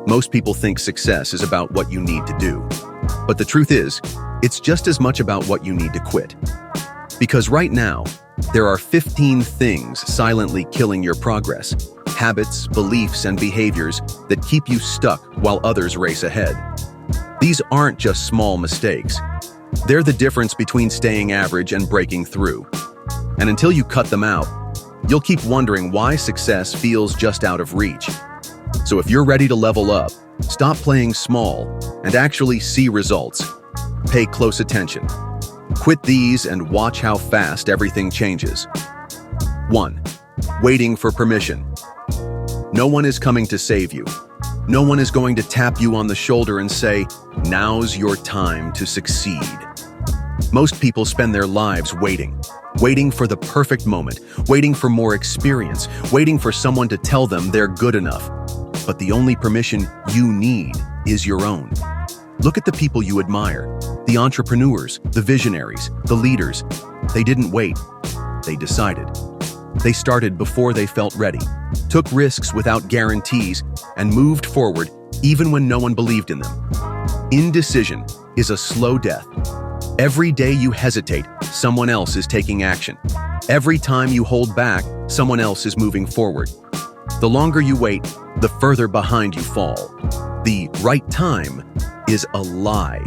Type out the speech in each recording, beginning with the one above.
Most people think success is about what you need to do. But the truth is, it's just as much about what you need to quit. Because right now, there are 15 things silently killing your progress. Habits, beliefs, and behaviors that keep you stuck while others race ahead. These aren't just small mistakes. They're the difference between staying average and breaking through. And until you cut them out, you'll keep wondering why success feels just out of reach. So if you're ready to level up, stop playing small and actually see results. Pay close attention. Quit these and watch how fast everything changes. 1. Waiting for permission. No one is coming to save you. No one is going to tap you on the shoulder and say, "Now's your time to succeed." Most people spend their lives waiting for the perfect moment, waiting for more experience, waiting for someone to tell them they're good enough. But the only permission you need is your own. Look at the people you admire, the entrepreneurs, the visionaries, the leaders. They didn't wait, they decided. They started before they felt ready, took risks without guarantees, and moved forward even when no one believed in them. Indecision is a slow death. Every day you hesitate, someone else is taking action. Every time you hold back, someone else is moving forward. The longer you wait, the further behind you fall. The right time is a lie.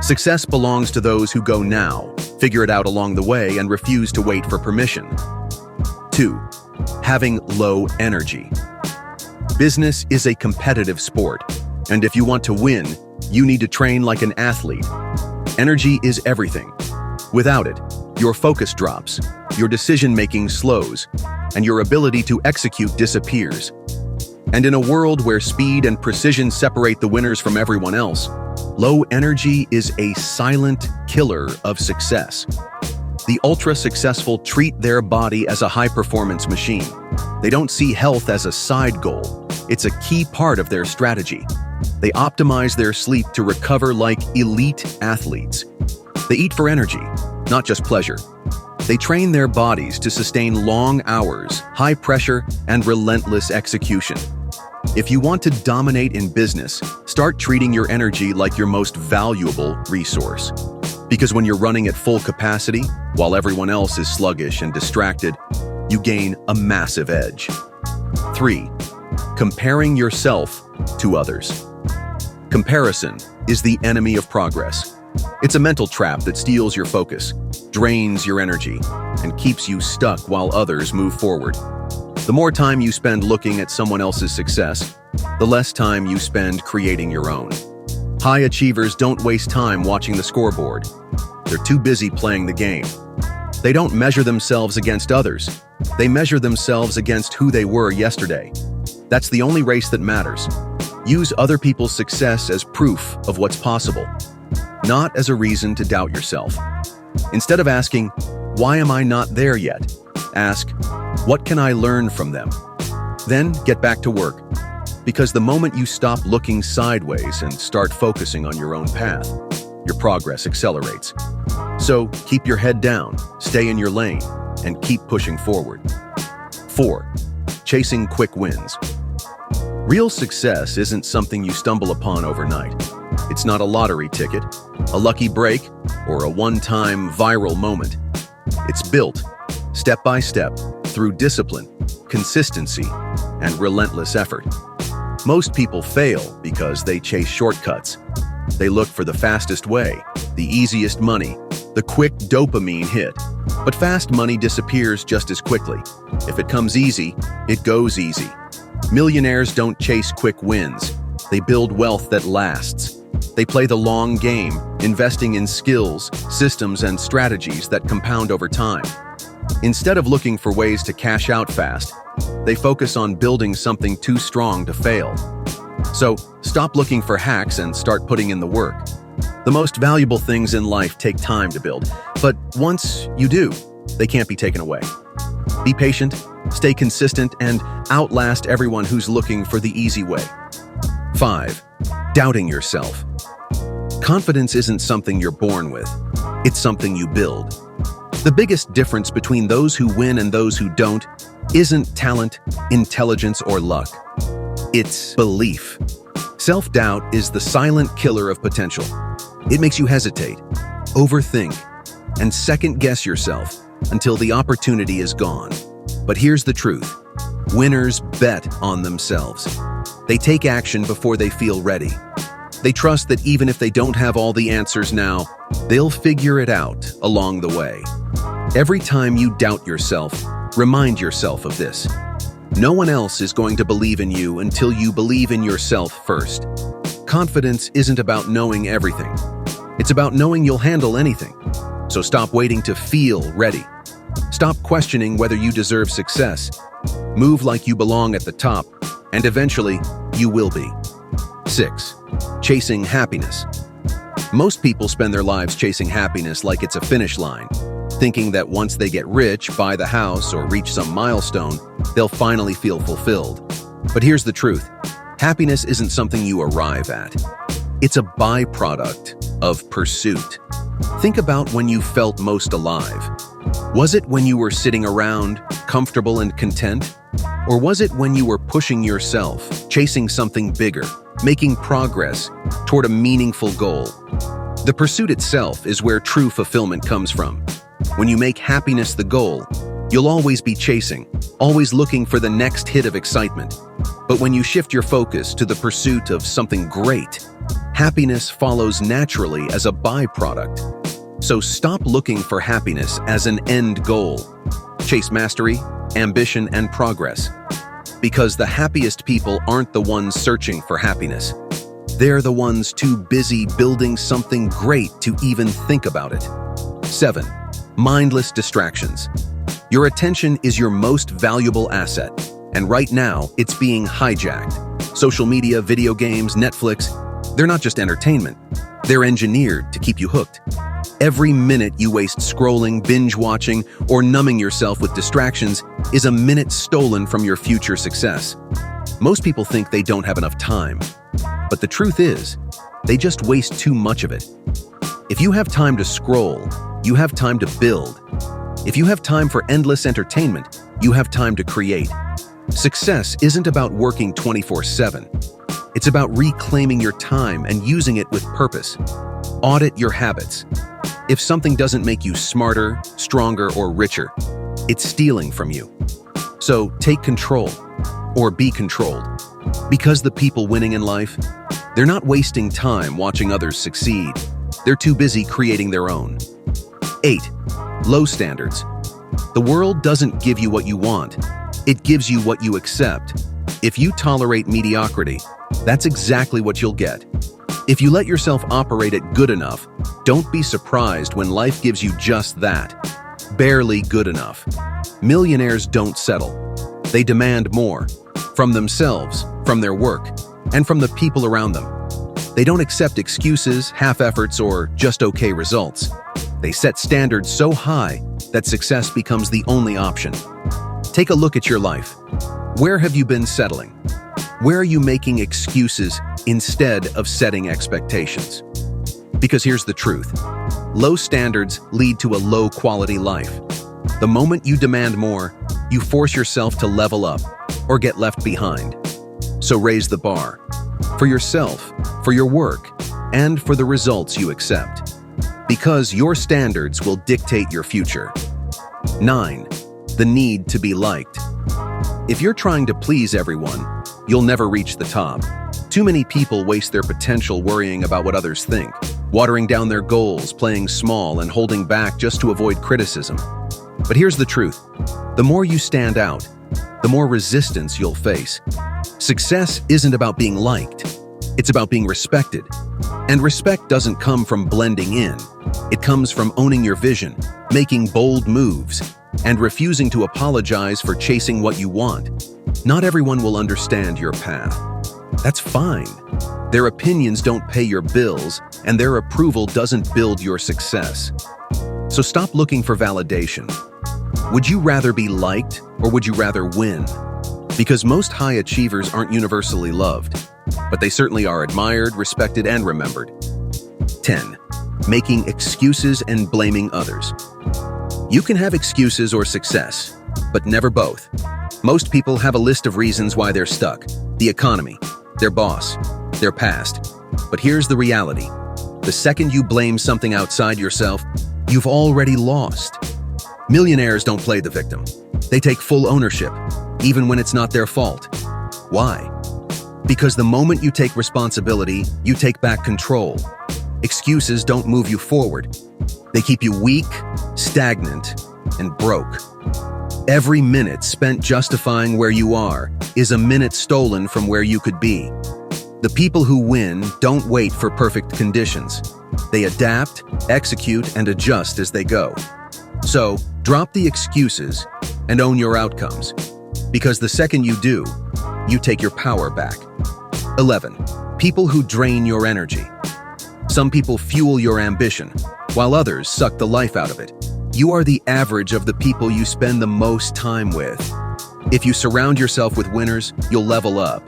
Success belongs to those who go now, figure it out along the way, and refuse to wait for permission. 2. Having low energy. Business is a competitive sport, and if you want to win, you need to train like an athlete. Energy is everything. Without it, your focus drops, your decision-making slows, and your ability to execute disappears. And in a world where speed and precision separate the winners from everyone else, low energy is a silent killer of success. The ultra-successful treat their body as a high-performance machine. They don't see health as a side goal. It's a key part of their strategy. They optimize their sleep to recover like elite athletes. They eat for energy, not just pleasure. They train their bodies to sustain long hours, high pressure, and relentless execution. If you want to dominate in business, start treating your energy like your most valuable resource. Because when you're running at full capacity, while everyone else is sluggish and distracted, you gain a massive edge. 3. Comparing yourself to others. Comparison is the enemy of progress. It's a mental trap that steals your focus, drains your energy, and keeps you stuck while others move forward. The more time you spend looking at someone else's success, the less time you spend creating your own. High achievers don't waste time watching the scoreboard. They're too busy playing the game. They don't measure themselves against others. They measure themselves against who they were yesterday. That's the only race that matters. Use other people's success as proof of what's possible, not as a reason to doubt yourself. Instead of asking, "Why am I not there yet?" ask, "What can I learn from them?" Then get back to work. Because the moment you stop looking sideways and start focusing on your own path, your progress accelerates. So keep your head down, stay in your lane, and keep pushing forward. 4. Chasing quick wins. Real success isn't something you stumble upon overnight. It's not a lottery ticket, a lucky break, or a one-time viral moment. It's built, step by step, through discipline, consistency, and relentless effort. Most people fail because they chase shortcuts. They look for the fastest way, the easiest money, the quick dopamine hit. But fast money disappears just as quickly. If it comes easy, it goes easy. Millionaires don't chase quick wins. They build wealth that lasts. They play the long game, investing in skills, systems, and strategies that compound over time. Instead of looking for ways to cash out fast, they focus on building something too strong to fail. So, stop looking for hacks and start putting in the work. The most valuable things in life take time to build, but once you do, they can't be taken away. Be patient, stay consistent, and outlast everyone who's looking for the easy way. 5. Doubting yourself. Confidence isn't something you're born with. It's something you build. The biggest difference between those who win and those who don't isn't talent, intelligence, or luck. It's belief. Self-doubt is the silent killer of potential. It makes you hesitate, overthink, and second-guess yourself until the opportunity is gone. But here's the truth. Winners bet on themselves. They take action before they feel ready. They trust that even if they don't have all the answers now, they'll figure it out along the way. Every time you doubt yourself, remind yourself of this. No one else is going to believe in you until you believe in yourself first. Confidence isn't about knowing everything. It's about knowing you'll handle anything. So stop waiting to feel ready. Stop questioning whether you deserve success. Move like you belong at the top, and eventually, you will be. 6. Chasing happiness. Most people spend their lives chasing happiness like it's a finish line, thinking that once they get rich, buy the house, or reach some milestone, they'll finally feel fulfilled. But here's the truth. Happiness isn't something you arrive at. It's a byproduct of pursuit. Think about when you felt most alive. Was it when you were sitting around, comfortable and content? Or was it when you were pushing yourself, chasing something bigger, making progress toward a meaningful goal? The pursuit itself is where true fulfillment comes from. When you make happiness the goal, you'll always be chasing, always looking for the next hit of excitement. But when you shift your focus to the pursuit of something great, happiness follows naturally as a byproduct. So stop looking for happiness as an end goal. Chase mastery, ambition, and progress. Because the happiest people aren't the ones searching for happiness. They're the ones too busy building something great to even think about it. 7. Mindless distractions. Your attention is your most valuable asset, and right now it's being hijacked. Social media, video games, Netflix, they're not just entertainment. They're engineered to keep you hooked. Every minute you waste scrolling, binge-watching, or numbing yourself with distractions is a minute stolen from your future success. Most people think they don't have enough time, but the truth is, they just waste too much of it. If you have time to scroll, you have time to build. If you have time for endless entertainment, you have time to create. Success isn't about working 24/7. It's about reclaiming your time and using it with purpose. Audit your habits. If something doesn't make you smarter, stronger, or richer, it's stealing from you. So take control, or be controlled. Because the people winning in life, they're not wasting time watching others succeed. They're too busy creating their own. 8. Low standards. The world doesn't give you what you want. It gives you what you accept. If you tolerate mediocrity, that's exactly what you'll get. If you let yourself operate at good enough, don't be surprised when life gives you just that. Barely good enough. Millionaires don't settle. They demand more. From themselves, from their work, and from the people around them. They don't accept excuses, half-efforts, or just okay results. They set standards so high that success becomes the only option. Take a look at your life. Where have you been settling? Where are you making excuses instead of setting expectations? Because here's the truth. Low standards lead to a low-quality life. The moment you demand more, you force yourself to level up or get left behind. So raise the bar. For yourself, for your work, and for the results you accept. Because your standards will dictate your future. 9. The need to be liked. If you're trying to please everyone, you'll never reach the top. Too many people waste their potential worrying about what others think, watering down their goals, playing small, and holding back just to avoid criticism. But here's the truth. The more you stand out, the more resistance you'll face. Success isn't about being liked. It's about being respected. And respect doesn't come from blending in. It comes from owning your vision, making bold moves, and refusing to apologize for chasing what you want. Not everyone will understand your path. That's fine. Their opinions don't pay your bills, and their approval doesn't build your success. So stop looking for validation. Would you rather be liked, or would you rather win? Because most high achievers aren't universally loved, but they certainly are admired, respected, and remembered. 10. Making excuses and blaming others. You can have excuses or success, but never both. Most people have a list of reasons why they're stuck. The economy, their boss, They're past. But here's the reality. The second you blame something outside yourself, you've already lost. Millionaires don't play the victim. They take full ownership, even when it's not their fault. Why? Because the moment you take responsibility, you take back control. Excuses don't move you forward. They keep you weak, stagnant, and broke. Every minute spent justifying where you are is a minute stolen from where you could be. The people who win don't wait for perfect conditions. They adapt, execute, and adjust as they go. So, drop the excuses and own your outcomes. Because the second you do, you take your power back. 11. People who drain your energy. Some people fuel your ambition, while others suck the life out of it. You are the average of the people you spend the most time with. If you surround yourself with winners, you'll level up.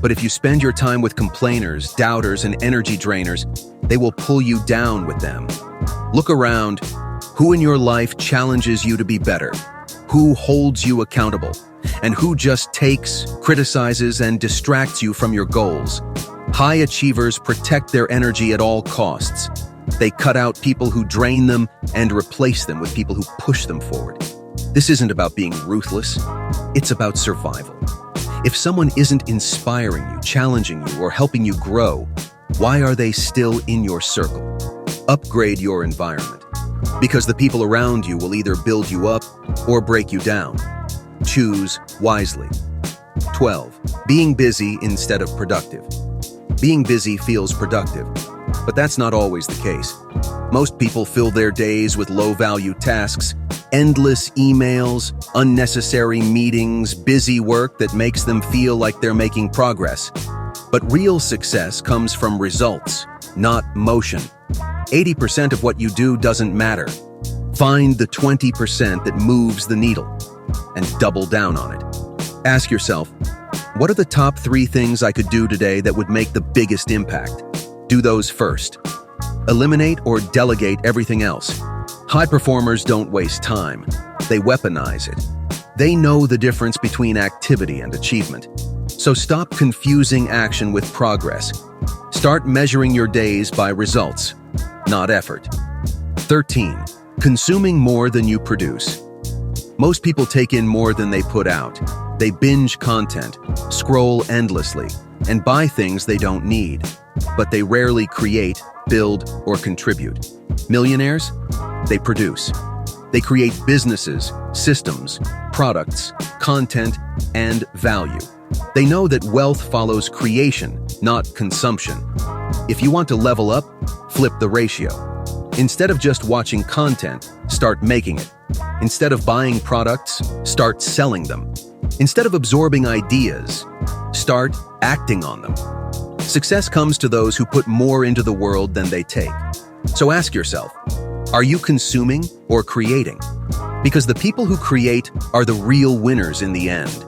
But if you spend your time with complainers, doubters, and energy drainers, they will pull you down with them. Look around. Who in your life challenges you to be better? Who holds you accountable? And who just takes, criticizes, and distracts you from your goals? High achievers protect their energy at all costs. They cut out people who drain them and replace them with people who push them forward. This isn't about being ruthless. It's about survival. If someone isn't inspiring you, challenging you, or helping you grow, why are they still in your circle? Upgrade your environment. Because the people around you will either build you up or break you down. Choose wisely. 12. Being busy instead of productive. Being busy feels productive, but that's not always the case. Most people fill their days with low-value tasks, endless emails, unnecessary meetings, busy work that makes them feel like they're making progress. But real success comes from results, not motion. 80% of what you do doesn't matter. Find the 20% that moves the needle and double down on it. Ask yourself, what are the top 3 things I could do today that would make the biggest impact? Do those first. Eliminate or delegate everything else. High performers don't waste time. They weaponize it. They know the difference between activity and achievement. So stop confusing action with progress. Start measuring your days by results, not effort. 13. Consuming more than you produce. Most people take in more than they put out. They binge content, scroll endlessly, and buy things they don't need. But they rarely create, build, or contribute. Millionaires? They produce. They create businesses, systems, products, content, and value. They know that wealth follows creation, not consumption. If you want to level up, flip the ratio. Instead of just watching content, start making it. Instead of buying products, start selling them. Instead of absorbing ideas, start acting on them. Success comes to those who put more into the world than they take. So ask yourself, are you consuming or creating? Because the people who create are the real winners in the end.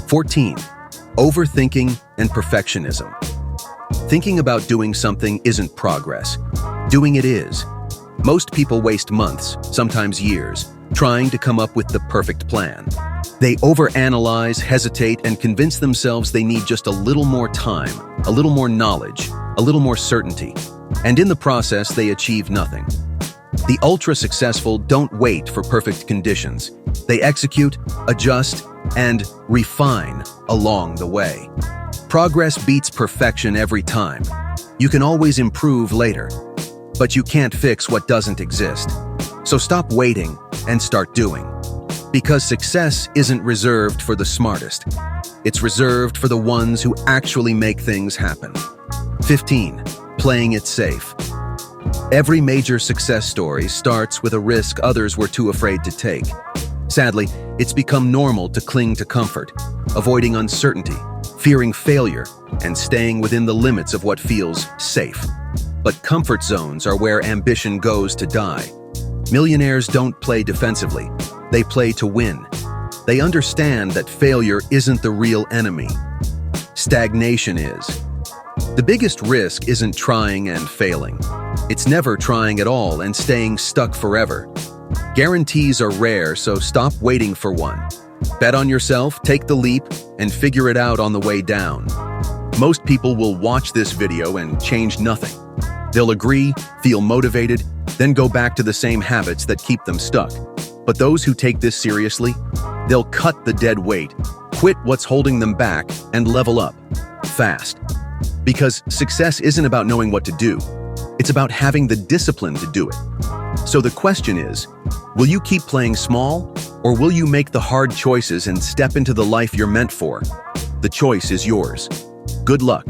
14. Overthinking and perfectionism. Thinking about doing something isn't progress. Doing it is. Most people waste months, sometimes years, trying to come up with the perfect plan. They overanalyze, hesitate, and convince themselves they need just a little more time, a little more knowledge, a little more certainty. And in the process, they achieve nothing. The ultra-successful don't wait for perfect conditions. They execute, adjust, and refine along the way. Progress beats perfection every time. You can always improve later, but you can't fix what doesn't exist. So stop waiting and start doing. Because success isn't reserved for the smartest. It's reserved for the ones who actually make things happen. 15. Playing it safe. Every major success story starts with a risk others were too afraid to take. Sadly, it's become normal to cling to comfort, avoiding uncertainty, fearing failure, and staying within the limits of what feels safe. But comfort zones are where ambition goes to die. Millionaires don't play defensively. They play to win. They understand that failure isn't the real enemy. Stagnation is. The biggest risk isn't trying and failing. It's never trying at all and staying stuck forever. Guarantees are rare, so stop waiting for one. Bet on yourself, take the leap, and figure it out on the way down. Most people will watch this video and change nothing. They'll agree, feel motivated, then go back to the same habits that keep them stuck. But those who take this seriously, they'll cut the dead weight, quit what's holding them back, and level up fast. Because success isn't about knowing what to do. It's about having the discipline to do it. So the question is, will you keep playing small, or will you make the hard choices and step into the life you're meant for? The choice is yours. Good luck.